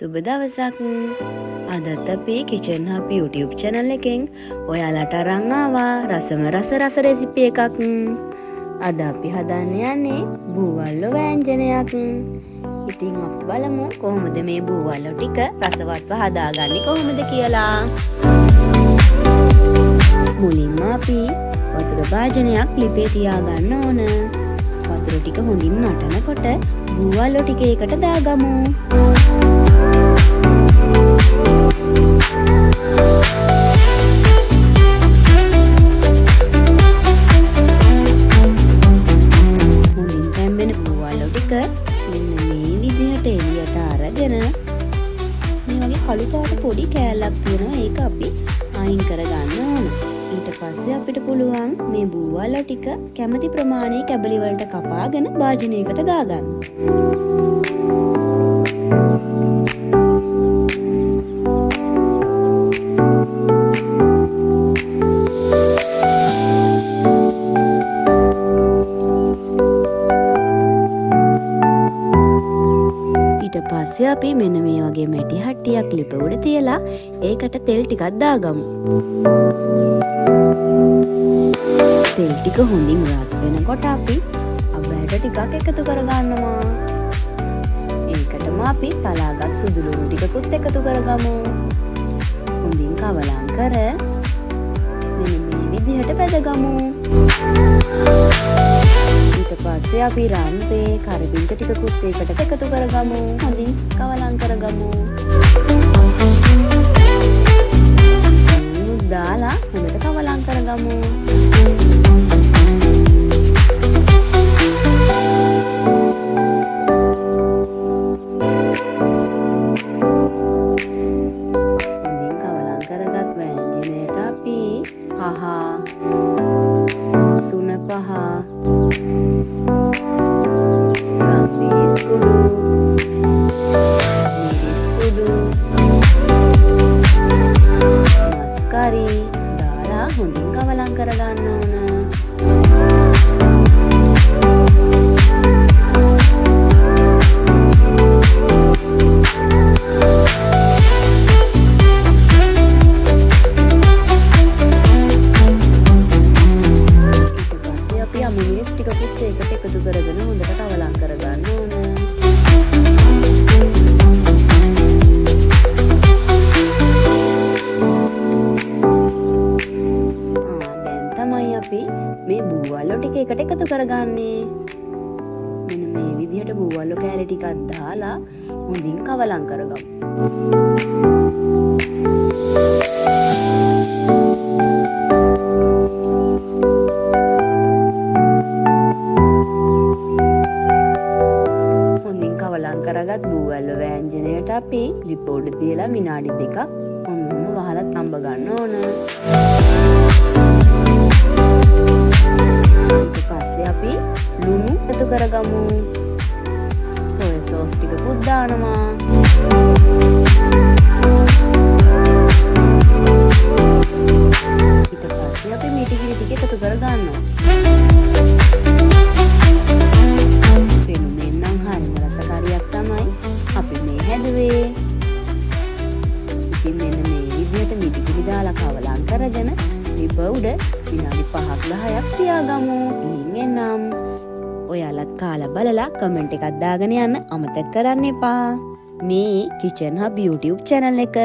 සුබ දවසක්. අදත් අපි කිචන් හබ් YouTube channel එකෙන් ඔයාලට අරන් ආවා රසම රස රෙසිපි එකක්. අද අපි හදන්න යන්නේ බූවල්ලෝ වෑංජනයක්. ඉතින් අපි බලමු කොහොමද මේ බූවල්ලෝ ටික රසවත්ව හදාගන්නේ කොහොමද කියලා. මුලින්ම අපි වතුර භාජනයක් ලිපේ තියාගන්න ඕන. වතුර ටික හොඳින් නටනකොට බූවල්ලෝ ටික ඒකට දාගමු. හොඳින් තැම්බෙන බූවල්ලෝ ටික මෙන්න මේ විදිහට එළියට අරගෙන මේ වගේ කළු පාට පොඩි කෑල්ලක් තියෙනවා. ඒක අපි අයින් කරගන්න ඕන. ඊට පස්සේ අපිට පුළුවන් මේ බූවල්ලෝ ටික කැමති ප්‍රමාණයේ කැබලි වලට කපාගෙන භාජනයකට දාගන්න. ඊට පස්සේ අපි මෙන්න මේ වගේ මැටි හට්ටියක් ලිප උඩ තියලා ඒකට තෙල් ටිකක් දාගමු. තෙල් ටික හොඳින් රත් වෙනකොට අපි අබෑට ටිකක් එකතු කරගන්නවා. ඒකටම අපි තලාගත් සුදු ලුණු ටිකකුත් එකතු කරගමු. හොඳින් කවලම් කර මෙන්න මේ විදිහට පැදගමු. ඊට පස්සේ අපි රම්පේ කරපිංච ටිකකුත් ඒකට එකතු කරගමු. හොඳින් කවලම් කරගමු. දාලා හොඳට කවලම් කරගමු. හොඳින් කවලම් කරගත් වෑංජනයට අපි පහ 3 ගම්මිරිස් කුඩු මිරිස් කුඩු මස්කාරි දාලා හොඳින් කවලම් කරගන්න ඕන. මිරිස් ටිකකුත් ඒකට එකතු කරගෙන හොඳට කවලම් කරගන්න ඕන. දැන් තමයි අපි මේ බූවල්ලෝ ටික එකට එකතු කරගන්නේ. මෙන්න මේ විදිහට බූවල්ලෝ කෑලි ටිකක් දාලා හොඳින් කවලම් කරගමු. කරගත් බූවල්ලෝ වෑංජනයට අපි ලිප උඩ තියලා විනාඩි 2ක් ඔන්නම වහලා තඹ ගන්න ඕන. ඊට පස්සේ අපි ලුණු එකතු කරගමු. සෝයා සෝස් ටිකකුත් දානවා. ඊට පස්සේ අපි මිටි කිරි ටික එකතු කරගන්නවා. අපි මේ හැදුවේ. ඉතින් මෙන්න මේ විදිහට මිටිකිලි දාලා කවලම් කරගෙන ලිප උඩ විනාඩි 5ක් 10ක් තියාගමු. ඉතින් එනම් ඔයාලත් කාලා බලලා කමෙන්ට් එකක් දාගෙන යන්න අමතක කරන්න එපා. මේ කිචන් හබ් YouTube channel එක